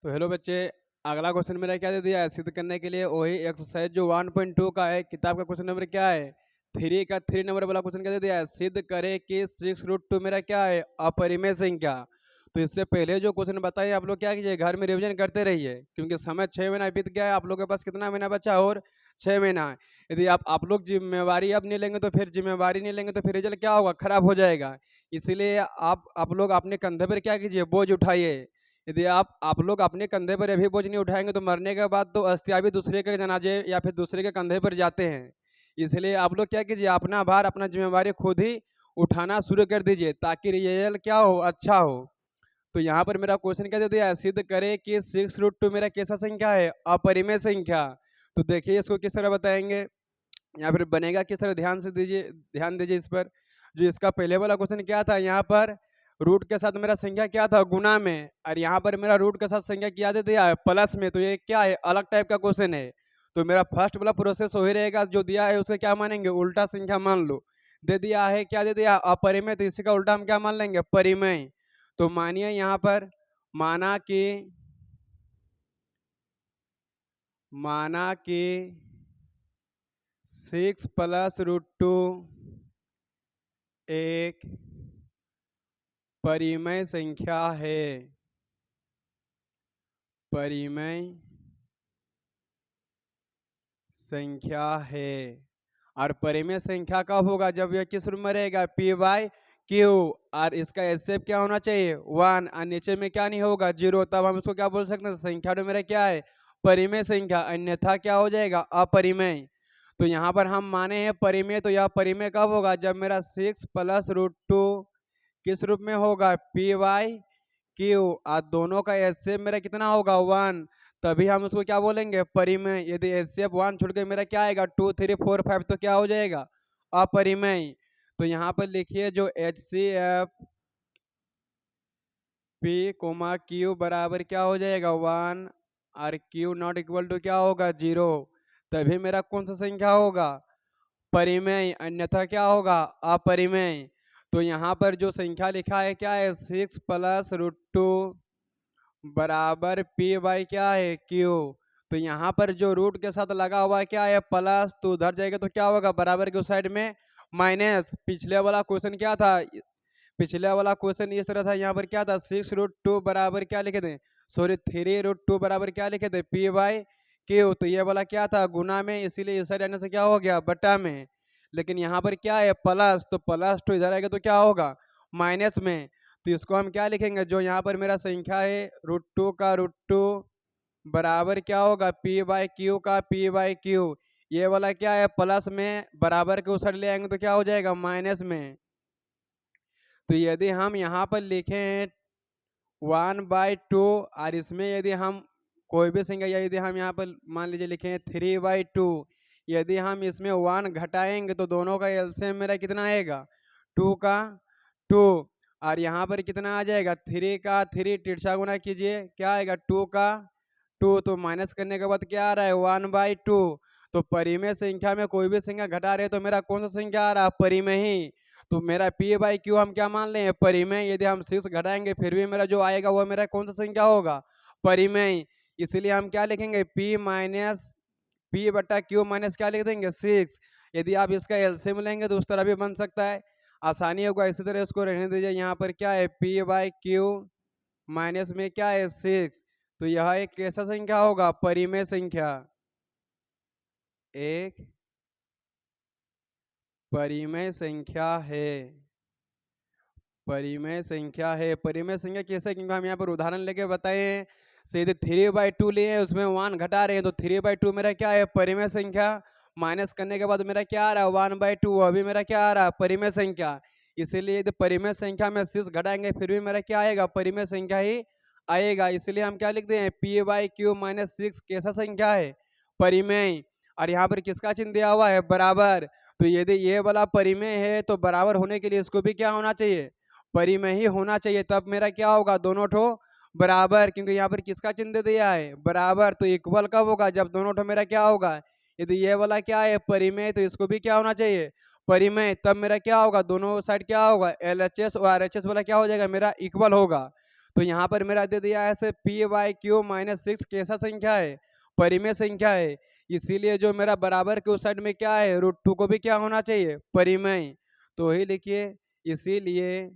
तो हेलो बच्चे, अगला क्वेश्चन मेरा क्या दे दिया है सिद्ध करने के लिए वही एक्सरसाइज जो 1.2 का है। किताब का क्वेश्चन नंबर क्या है? 3 का 3 नंबर वाला क्वेश्चन क्या दे दिया है? सिद्ध करे कि 6√2 मेरा क्या है? अपरिमेय संख्या। तो इससे पहले जो क्वेश्चन बताइए आप लोग क्या कीजिए, घर में रिवीजन करते रहिए क्योंकि समय 6 महीना बीत गया है। आप लोग के पास कितना महीना बचा और 6 महीना है। यदि आप लोग जिम्मेवारी अब नहीं लेंगे तो फिर जिम्मेवारी नहीं लेंगे तो फिर रिजल्ट क्या होगा? खराब हो जाएगा। इसीलिए आप लोग अपने कंधे पर क्या कीजिए, बोझ उठाइए। यदि आप लोग अपने कंधे पर अभी बोझ नहीं उठाएंगे तो मरने के बाद तो अस्थियां भी दूसरे के जनाजे या फिर दूसरे के कंधे पर जाते हैं। इसलिए आप लोग क्या कीजिए, अपना भार अपना जिम्मेवारी खुद ही उठाना शुरू कर दीजिए ताकि रिजल्ट क्या हो, अच्छा हो। तो यहाँ पर मेरा क्वेश्चन क्या दे दिया है? सिद्ध करे कि 6√2 मेरा कैसा संख्या है? अपरिमेय संख्या। तो देखिए इसको किस तरह बताएंगे या फिर बनेगा किस तरह, ध्यान दीजिए इस पर। जो इसका पहले वाला क्वेश्चन क्या था, यहाँ पर रूट के साथ मेरा संख्या क्या था? गुना में। और यहाँ पर मेरा रूट के साथ संख्या क्या दे दिया है? प्लस में। तो ये क्या है? अलग टाइप का क्वेश्चन है। तो मेरा फर्स्ट वाला प्रोसेस वही रहेगा, जो दिया है उसका क्या मानेंगे? उल्टा संख्या मान लो। दे दिया है, क्या दे दिया? अपरिमेय। तो इसी का उल्टा हम क्या मान लेंगे? परिमेय। तो मानिए यहाँ पर माना कि 6+√2 एक परिमेय संख्या है। परिमेय संख्या है। और परिमेय संख्या कब होगा? जब यह किस रूप में रहेगा? P/Q। और इसका एचसीएफ क्या होना चाहिए? 1। और नीचे में क्या नहीं होगा? 0। तब हम इसको क्या बोल सकते हैं? संख्या तो मेरा क्या है? परिमेय संख्या। अन्यथा क्या हो जाएगा? अपरिमेय। तो यहाँ पर हम माने हैं परिमेय, तो यह परिमेय कब होगा? जब मेरा 6+√2 किस रूप में होगा? P/Q। और दोनों का एचसीएफ मेरा कितना होगा? 1। तभी हम उसको क्या बोलेंगे? परिमेय। यदि एचसीएफ 1 छोड़ के मेरा क्या आएगा? 2, 3, 4, 5, तो क्या हो जाएगा? अपरिमेय। तो यहाँ पर लिखिए जो HCF P, Q बराबर क्या हो जाएगा? 1। और Q नॉट इक्वल टू क्या होगा? 0। तभी मेरा कौन सा संख्या होगा? परिमेय। अन्यथा क्या होगा? अपरिमेय। तो यहाँ पर जो संख्या लिखा है क्या है? 6+√2 बराबर P/, क्या है? Q। तो यहाँ पर जो रूट के साथ लगा हुआ है क्या है? प्लस। तो उधर जाएगा तो क्या होगा? बराबर के उस साइड में माइनस। पिछले वाला क्वेश्चन क्या था? पिछले वाला क्वेश्चन इस तरह था। यहाँ पर क्या था? 6√2 बराबर क्या लिखे थे? सॉरी, 3√2 बराबर क्या लिखे थे? P/Q। तो ये वाला क्या था? गुना में, इसीलिए इस साइड आने से क्या हो गया? बटा में। लेकिन यहाँ पर क्या है? प्लस। तो प्लस तो इधर आएगा तो क्या होगा? माइनस में। तो इसको हम क्या लिखेंगे? जो यहाँ पर मेरा संख्या है √2 का √2 बराबर क्या होगा? P/Q का P/Q। ये वाला क्या है? प्लस में। बराबर के उस साइड ले आएंगे तो क्या हो जाएगा? माइनस में। तो यदि हम यहाँ पर लिखें 1/2 और इसमें यदि हम कोई भी संख्या, या यदि हम यहाँ पर मान लीजिए लिखें 3/2, यदि हम इसमें 1 घटाएंगे तो दोनों का एलसीएम मेरा कितना आएगा? 2 का 2। और यहाँ पर कितना आ जाएगा? 3 का 3 तिरछा गुना कीजिए, क्या आएगा? 2 का 2। तो माइनस करने के बाद क्या आ रहा है? 1/2। तो परिमेय संख्या में कोई भी संख्या घटा रहे तो मेरा कौन सा संख्या आ रहा है? परिमेय ही। तो मेरा P/Q हम क्या मान लें? परिमेय। यदि हम 6 घटाएंगे फिर भी मेरा जो आएगा वो मेरा कौन सा संख्या होगा? परिमेय। इसलिए हम क्या लिखेंगे? P/Q माइनस क्या लिख देंगे? 6। यदि आप इसका एलसीएम लेंगे तो उस तरह भी बन सकता है, आसानी होगा। इसी तरह इसको रहने दीजिए। यहाँ पर क्या है? P/Q माइनस में क्या है? 6। तो यह एक कैसा संख्या होगा? परिमेय संख्या। एक परिमेय संख्या है। परिमेय संख्या है। परिमेय संख्या कैसे? क्योंकि हम यहाँ पर उदाहरण लेके बताए, सीधे 3/2 लिए, उसमें 1 घटा रहे हैं तो 3/2 मेरा क्या है? परिमेय संख्या। माइनस करने के बाद मेरा क्या आ रहा है? 1/2। अभी मेरा क्या आ रहा है? परिमेय संख्या। इसीलिए यदि परिमेय संख्या में 6 घटाएंगे फिर भी मेरा क्या आएगा? परिमेय संख्या ही आएगा। इसलिए हम क्या लिखते हैं? P/Q माइनस 6 कैसा संख्या है? परिमेय। और यहाँ पर किसका चिन्ह दिया हुआ है? बराबर। तो यदि ये वाला परिमेय है तो बराबर होने के लिए इसको भी क्या होना चाहिए? परिमेय ही होना चाहिए। तब मेरा क्या होगा? दोनों ठो बराबर। क्योंकि यहाँ पर किसका चिन्ह दे दिया है? बराबर। तो इक्वल कब होगा? जब दोनों ठो मेरा क्या होगा? यदि ये वाला क्या है? परिमेय, तो इसको भी क्या होना चाहिए? परिमेय। तब मेरा क्या होगा? दोनों साइड क्या होगा? LHS और RHS वाला क्या हो जाएगा? मेरा इक्वल होगा। तो यहाँ पर मेरा दे दिया है पी बाई क्यू माइनस 6 कैसा संख्या है, परिमेय संख्या है। इसीलिए जो मेरा बराबर के उस साइड में क्या है, √2 को भी क्या होना चाहिए, परिमेय। तो वही लिखिए, इसीलिए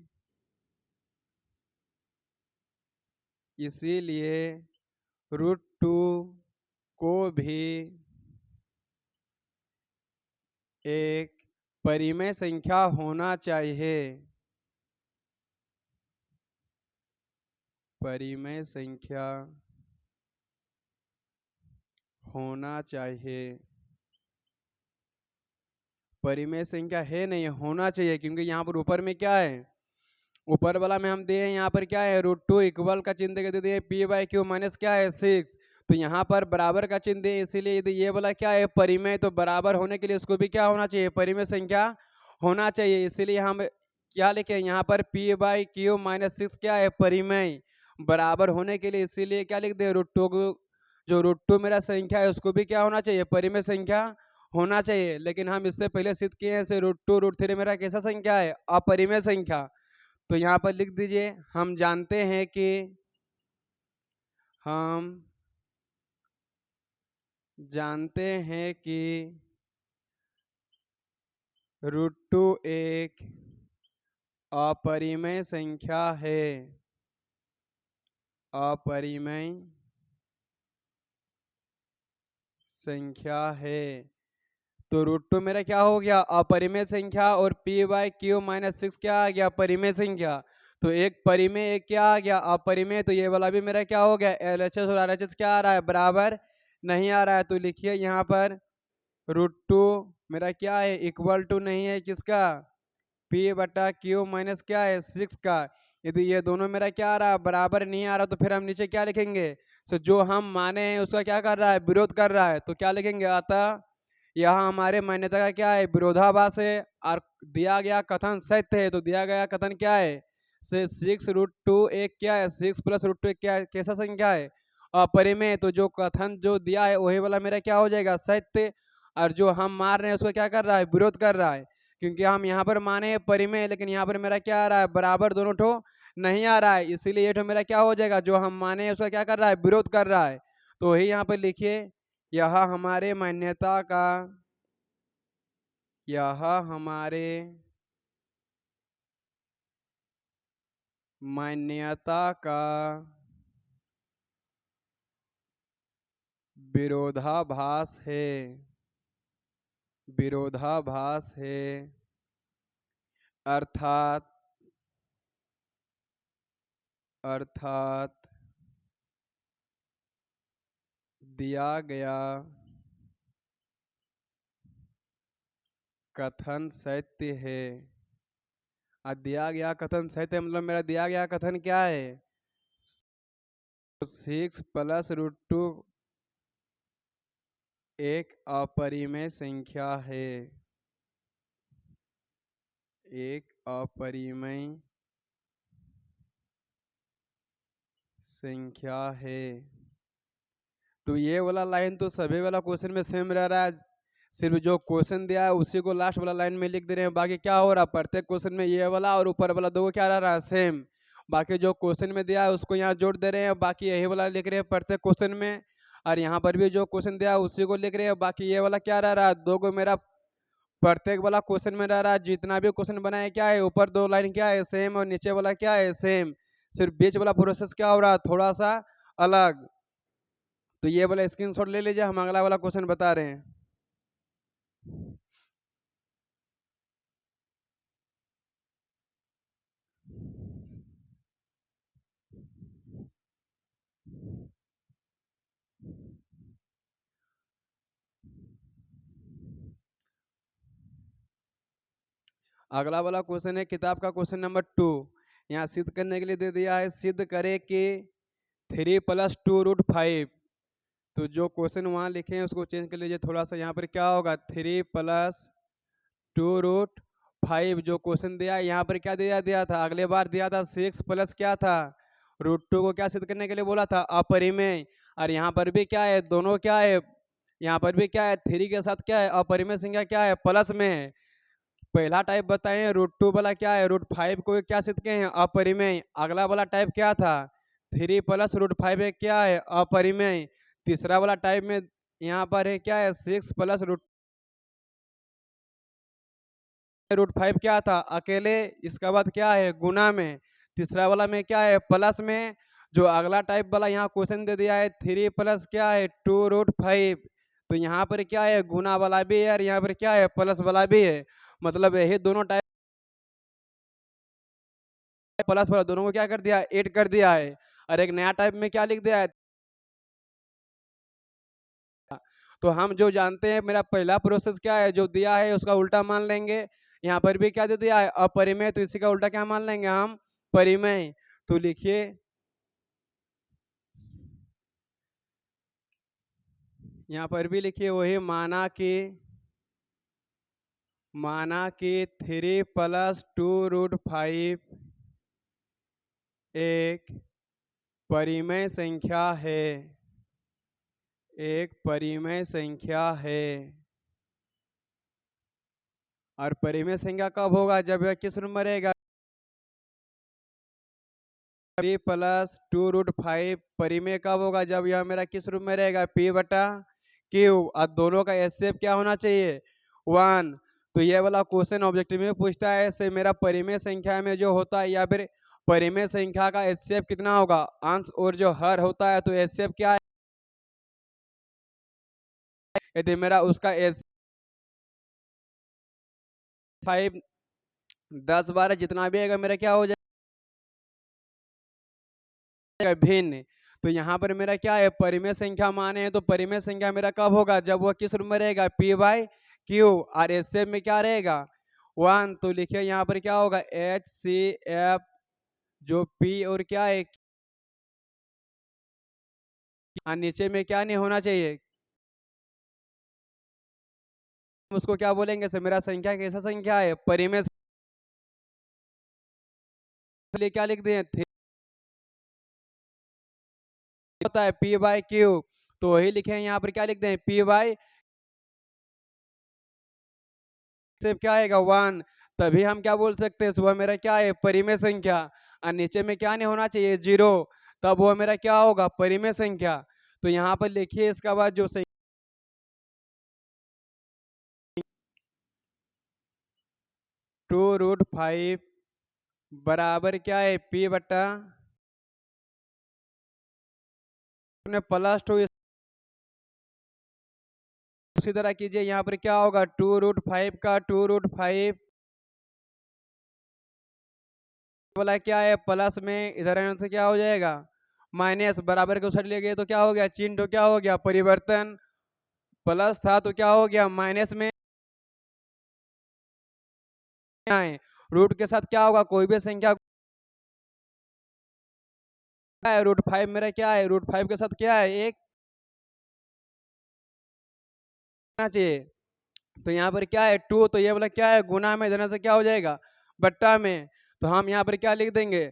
√2 को भी एक परिमेय संख्या होना चाहिए, परिमेय संख्या होना चाहिए। परिमेय संख्या है नहीं, होना चाहिए, क्योंकि यहाँ पर ऊपर में क्या है, ऊपर वाला में हम दिए यहाँ पर क्या है, √2 इक्वल का चिन्ह दे दिए पी बाई क्यू माइनस क्या है 6। तो यहाँ पर बराबर का चिन्ह दिए, इसीलिए यदि ये वाला क्या है, परिमेय, तो बराबर होने के लिए इसको भी क्या होना चाहिए, परिमेय संख्या होना चाहिए। इसीलिए हम क्या लिखे यहाँ पर पी बाई क्यू माइनस 6 क्या है, परिमेय, बराबर होने के लिए। इसीलिए क्या लिख दे, √2 जो √2 मेरा संख्या है उसको भी क्या होना चाहिए, परिमेय संख्या होना चाहिए। लेकिन हम इससे पहले सिद्ध किए हैं √2 √3 मेरा कैसा संख्या है, अपरिमेय संख्या। तो यहाँ पर लिख दीजिए, हम जानते हैं कि √2 एक अपरिमेय संख्या है, अपरिमेय संख्या है। तो √2 मेरा क्या हो गया, अपरिमेय संख्या, और पी बाई क्यू माइनस 6 क्या आ गया, परिमेय संख्या। तो एक परिमेय एक क्या आ गया, अपरिमेय। तो ये वाला भी मेरा क्या हो गया, LHS और RHS क्या आ रहा है, बराबर नहीं आ रहा है। तो लिखिए यहाँ पर √2 मेरा क्या है, इक्वल टू नहीं है किसका, पी बटा क्यू माइनस क्या है 6 का। यदि ये दोनों मेरा क्या आ रहा है, बराबर नहीं आ रहा, तो फिर हम नीचे क्या लिखेंगे, तो जो हम माने हैं उसका क्या कर रहा है, विरोध कर रहा है। तो क्या लिखेंगे, अतः यहाँ हमारे मान्यता का क्या है, विरोधाभास है, और दिया गया कथन सत्य है। तो दिया गया कथन क्या है, से 6√2 एक क्या है, 6 + √2 एक क्या है, कैसा संख्या है, अपरिमेय। तो जो कथन जो दिया है वही वाला मेरा क्या हो जाएगा, सत्य, और जो हम मान रहे हैं उसको क्या कर रहा है, विरोध कर रहा है। क्योंकि हम यहाँ पर माने हैं परिमेय, लेकिन यहाँ पर मेरा क्या आ रहा है, बराबर दोनों ठो नहीं आ रहा है। इसीलिए ये ठो मेरा क्या हो जाएगा, जो हम माने हैं उसका क्या कर रहा है, विरोध कर रहा है। तो वही यहाँ पर लिखिए, यह हमारे मान्यता का, यह हमारे मान्यता का विरोधाभास है, विरोधाभास है, अर्थात दिया गया कथन सत्य है। दिया गया कथन सत्य मतलब मेरा दिया गया कथन क्या है, 6 + √2 एक अपरिमेय संख्या है, एक अपरिमेय संख्या है। तो ये वाला लाइन तो सभी वाला क्वेश्चन में सेम रह रहा है, सिर्फ जो क्वेश्चन दिया है उसी को लास्ट वाला लाइन में लिख दे रहे हैं। बाकी क्या हो रहा है, प्रत्येक क्वेश्चन में ये वाला और ऊपर वाला दो क्या रह रहा है, सेम। बाकी जो क्वेश्चन में दिया है उसको यहाँ जोड़ दे रहे हैं, बाकी यही वाला लिख रहे हैं प्रत्येक क्वेश्चन में। और यहाँ पर भी जो क्वेश्चन दिया है उसी को लिख रहे हैं, बाकी ये वाला क्या रह रहा है, दो को मेरा प्रत्येक वाला क्वेश्चन में रह रहा है। जितना भी क्वेश्चन बना है क्या है, ऊपर दो लाइन क्या है, सेम, और नीचे वाला क्या है, सेम। सिर्फ बीच वाला प्रोसेस क्या हो रहा है, थोड़ा सा अलग। तो ये वाला स्क्रीनशॉट ले लीजिए, हम अगला वाला क्वेश्चन बता रहे हैं। अगला वाला क्वेश्चन है किताब का क्वेश्चन नंबर 2। यहाँ सिद्ध करने के लिए दे दिया है, सिद्ध करे कि 3 + 2√5। तो जो क्वेश्चन वहाँ लिखे हैं उसको चेंज कर लीजिए थोड़ा सा। यहाँ पर क्या होगा, 3 + 2√5 जो क्वेश्चन दिया है यहाँ पर क्या दिया था, अगले बार दिया था 6 प्लस क्या था, √2 को क्या सिद्ध करने के लिए बोला था, अपरिमेय। और यहाँ पर भी क्या है, दोनों क्या है, यहाँ पर भी क्या है, 3 के साथ क्या है, अपरिमेय संख्या क्या है, प्लस में है। पहला टाइप बताएं √2 वाला क्या है, √5 को क्या सिद्ध किए हैं, अपरिमेय। अगला वाला टाइप क्या था, 3 प्लस √5 है क्या है, अपरिमेय। तीसरा वाला टाइप में यहाँ पर है क्या है, 6 प्लस √5 क्या था, अकेले। इसके बाद क्या है, गुना में। तीसरा वाला में क्या है, प्लस में। जो अगला टाइप वाला यहाँ क्वेश्चन दे दिया है 3 प्लस क्या है, 2√5। तो यहाँ पर क्या है, गुना वाला भी है और यहाँ पर क्या है, प्लस वाला भी है। मतलब यही दोनों टाइप प्लस वाला दोनों को क्या कर दिया, ऐड कर दिया है। और एक नया टाइप में क्या लिख दिया है। तो हम जो जानते हैं मेरा पहला प्रोसेस क्या है, जो दिया है उसका उल्टा मान लेंगे। यहाँ पर भी क्या दे दिया है, अपरिमेय, तो इसी का उल्टा क्या मान लेंगे हम, परिमेय। तो लिखिए, यहाँ पर भी लिखिए वही, माना कि 3 प्लस 2√5 एक परिमेय संख्या है, एक परिमेय संख्या है। और परिमेय संख्या कब होगा, जब यह किस रूप में रहेगा, 3 प्लस 2√5 परिमेय कब होगा, जब यह मेरा किस रूप में रहेगा, P/Q। और दोनों का एचसीएफ क्या होना चाहिए, 1। तो ये वाला क्वेश्चन ऑब्जेक्टिव में पूछता है से मेरा परिमेय संख्या में जो होता है, या फिर परिमेय संख्या का एचसीएफ कितना होगा, अंश और जो हर होता है, तो एचसीएफ क्या है। यदि मेरा उसका एच 5 10 12 जितना भी आएगा मेरा क्या हो जाएगा, भिन्न। तो यहाँ पर मेरा क्या है, परिमेय संख्या माने हैं, तो परिमेय संख्या मेरा कब होगा, जब वह किस रूप में रहेगा, P/Q। और एचसीएफ में क्या रहेगा, 1। तो लिखिए यहाँ पर क्या होगा, HCF, जो P और क्या है, और नीचे में क्या नहीं होना चाहिए, उसको क्या बोलेंगे से मेरा संख्या कैसा संख्या है, परिमेय। इसलिए क्या लिख दिए, होता है P/Q। तो वही लिखे यहाँ पर क्या लिखते हैं, P/, से क्या आएगा, 1। तभी हम क्या बोल सकते हैं, सुबह मेरा क्या है, परिमेय संख्या। और नीचे में क्या नहीं होना चाहिए, 0। तब वो मेरा क्या होगा, परिमेय संख्या। तो यहाँ पर लिखिए इसका बाद जो 2√5 बराबर क्या है, P/+2। उसी तरह कीजिए, यहाँ पर क्या होगा, 2√5 का 2√5 वाला क्या है, प्लस में, इधर आने से क्या हो जाएगा, माइनस। बराबर के उछल ले गए तो क्या हो गया, चिन्ह तो क्या हो गया, परिवर्तन। प्लस था तो क्या हो गया, माइनस में आए। रूट के साथ क्या होगा, कोई भी संख्या है, √5 मेरा क्या है, √5 के साथ क्या है, एक चाहिए। तो यहाँ पर क्या है, 2। तो ये वाला क्या है, गुना में, इधर से क्या हो जाएगा, बट्टा में। तो हम यहाँ पर क्या लिख देंगे,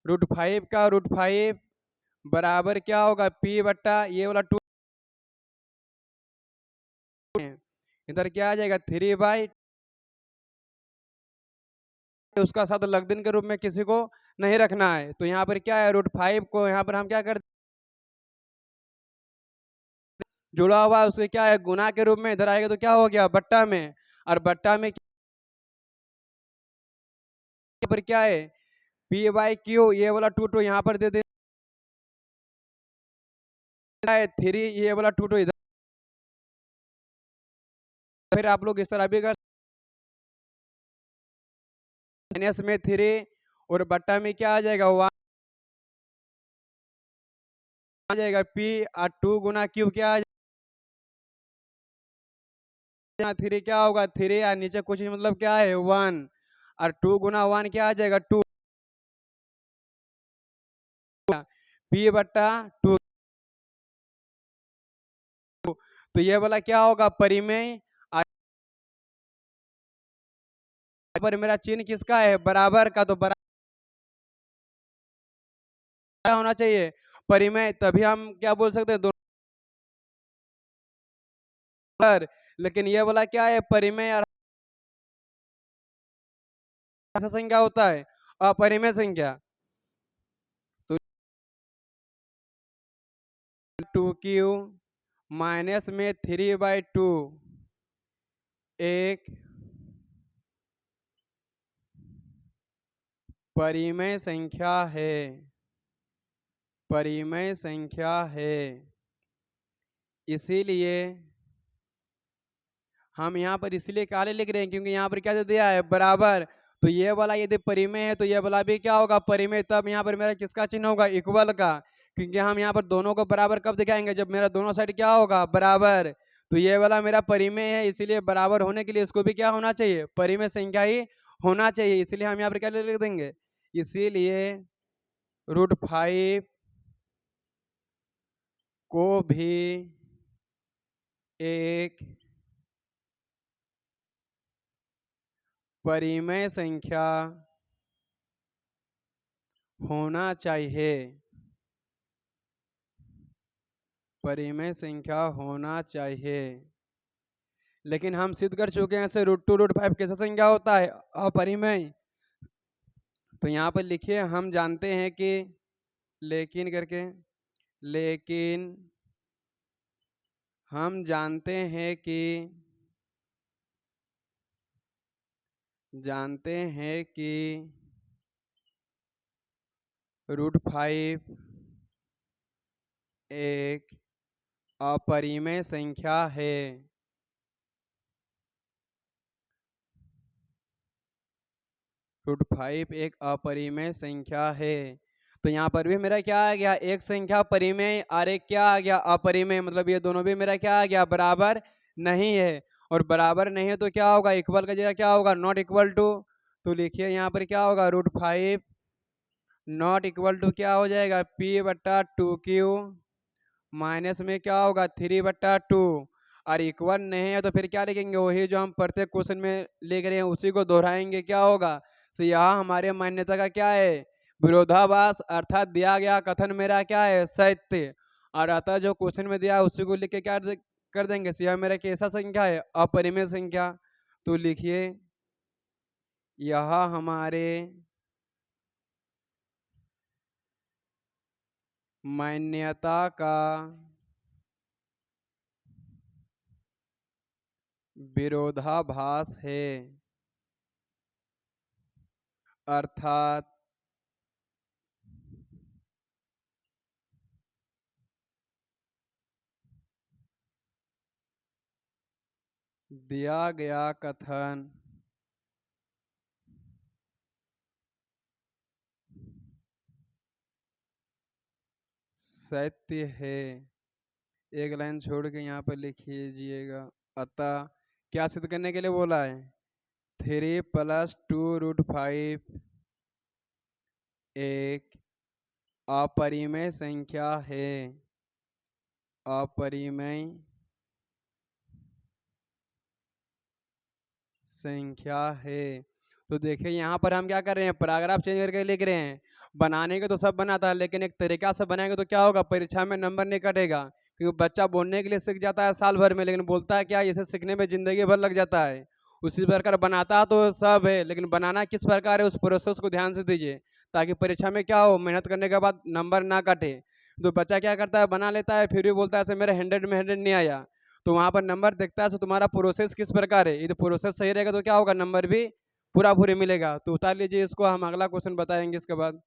√5 का √5 बराबर क्या होगा, P/, ये वाला 2, इधर क्या आ जाएगा, 3/, उसका साथ लघुदिन के रूप में किसी को नहीं रखना है। तो यहाँ पर क्या है, √5 को यहाँ पर हम क्या कर, जुड़ा हुआ है उसके क्या है, गुना के रूप में, इधर आएगा तो क्या हो गया, बट्टा में। और बट्टा में पर क्या है, P/Q, ये वाला 2 यहाँ पर दे देना है, 3, ये वाला 2 इधर। फिर आप लोग इस तरह भी कर, माइनस में 3 और बट्टा में क्या आ जाएगा, 1 आ जाएगा, P। और 2 गुना Q क्या आ जाएगा, 3 क्या होगा, 3। और नीचे कुछ मतलब क्या है, 1। और 2 गुना 1 क्या आ जाएगा, 2। P/2। तो ये वाला क्या होगा, परिमेय। पर मेरा चिन्ह किसका है, बराबर का, तो बराबर होना चाहिए, परिमेय। तभी हम क्या बोल सकते हैं, दोनों। लेकिन ये वाला क्या है, परिमेय। कैसा संख्या होता है? अपरिमेय संख्या। तो 2q माइनस में 3/2 एक परिमेय संख्या है, परिमेय संख्या है। इसीलिए हम यहाँ पर इसलिए काले लिख रहे हैं क्योंकि यहाँ पर क्या दे दिया है? बराबर। तो ये वाला यदि परिमेय है तो ये वाला भी क्या होगा? परिमेय। तब यहाँ पर मेरा किसका चिन्ह होगा? इक्वल का। क्योंकि हम यहाँ पर दोनों को बराबर कब दिखाएंगे? जब मेरा दोनों साइड क्या होगा? बराबर। तो ये वाला मेरा परिमेय है, इसीलिए बराबर होने के लिए इसको भी क्या होना चाहिए? परिमेय संख्या ही होना चाहिए। इसीलिए हम यहाँ पर क्या लिख देंगे? इसीलिए √5 को भी एक परिमेय संख्या होना चाहिए, परिमेय संख्या होना चाहिए। लेकिन हम सिद्ध कर चुके हैं ऐसे √2 √5 कैसा संख्या होता है? अपरिमेय। तो यहाँ पर लिखिए हम जानते हैं कि लेकिन करके, लेकिन हम जानते हैं कि √5 एक अपरिमेय संख्या है। √5 एक अपरिमेय संख्या है। तो यहाँ पर भी मेरा क्या आ गया? एक संख्या परिमेय और एक क्या आ गया? अपरिमेय। मतलब ये दोनों भी मेरा क्या आ गया? बराबर नहीं है। और बराबर नहीं है तो क्या होगा? इक्वल का जगह क्या होगा? Not equal to. तो लिखिए यहाँ पर क्या होगा? √5 नॉट इक्वल टू क्या हो जाएगा? p/2q माइनस में क्या होगा? 3/2। और इक्वल नहीं है तो फिर क्या लिखेंगे? वही जो हम प्रत्येक क्वेश्चन में लिख रहे हैं उसी को दोहराएंगे। क्या होगा? तो यहाँ हमारे मान्यता का क्या है? विरोधाभास। अर्थात दिया गया कथन मेरा क्या है? सत्य। और अतः जो क्वेश्चन में दिया है उसी को लिख के क्या कर देंगे? यह मेरा कैसा संख्या है? अपरिमेय संख्या। तो लिखिए यह हमारे मान्यता का विरोधाभास है। अर्थात दिया गया कथन सत्य है। एक लाइन छोड़ के यहाँ पर लिख लीजिएगा। अतः क्या सिद्ध करने के लिए बोला है? 3 + 2 √5 एक अपरिमेय संख्या है, अपरिमेय संख्या है। तो देखिए यहाँ पर हम क्या कर रहे हैं? पैराग्राफ चेंज करके लिख रहे हैं। बनाने के तो सब बनाता है, लेकिन एक तरीका से बनाएंगे तो क्या होगा? परीक्षा में नंबर नहीं कटेगा। क्योंकि बच्चा बोलने के लिए सीख जाता है साल भर में, लेकिन बोलता है क्या? इसे सीखने में जिंदगी भर लग जाता है। उसी प्रकार बनाता तो सब है, लेकिन बनाना किस प्रकार है उस प्रोसेस को ध्यान से दीजिए, ताकि परीक्षा में क्या हो? मेहनत करने के बाद नंबर ना कटे। तो बच्चा क्या करता है? बना लेता है, फिर भी बोलता है ऐसे मेरे 100 में 100 नहीं आया। तो वहाँ पर नंबर देखता है तो तुम्हारा प्रोसेस किस प्रकार है। यदि प्रोसेस सही रहेगा तो क्या होगा? नंबर भी पूरा पूरी मिलेगा। तो उतार लीजिए इसको, हम अगला क्वेश्चन बताएंगे इसके बाद।